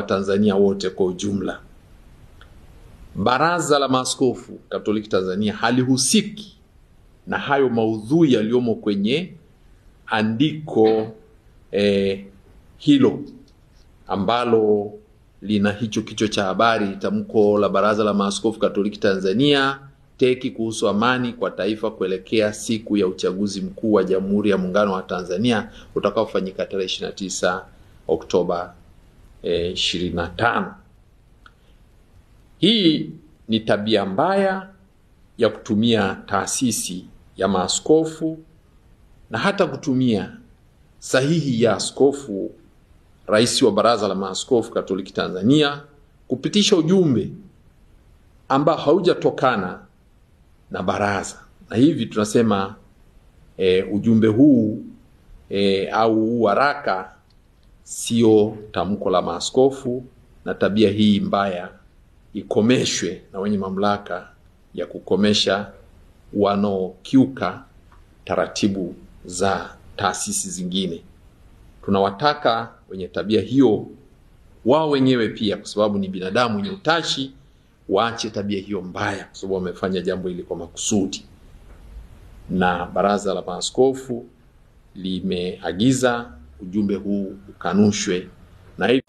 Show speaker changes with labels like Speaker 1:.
Speaker 1: Tanzania wote kwa ujumla. Baraza la Maaskofu Katoliki Tanzania halihusiki na hayo maudhui yaliyomo kwenye andiko hilo ambalo lina hicho kichwa cha habari, tamko la Baraza la Maaskofu Katoliki Tanzania TEC kuhusu amani kwa taifa kuelekea siku ya uchaguzi mkuu wa Jamhuri ya Muungano wa Tanzania utakaofanyika tarehe 29 Oktoba 25. Hii ni tabia mbaya ya kutumia taasisi ya maaskofu na hata kutumia sahihi ya askofu rais wa Baraza la Maaskofu Katoliki Tanzania kupitisha ujumbe ambao haujatokana na baraza. Na hivi tunasema ujumbe huu au waraka sio tamko la maaskofu, na tabia hii mbaya ikomeshwe na wenye mamlaka ya kukomesha wanaokiuka taratibu za taasisi zingine. Tunawataka wenye tabia hiyo wao wenyewe pia, kwa sababu ni binadamu wenye utashi, waache tabia hiyo mbaya, kwa sababu wamefanya jambo hili kwa makusudi. Na Baraza la Maaskofu limeagiza ujumbe huu ukanushwe na hivi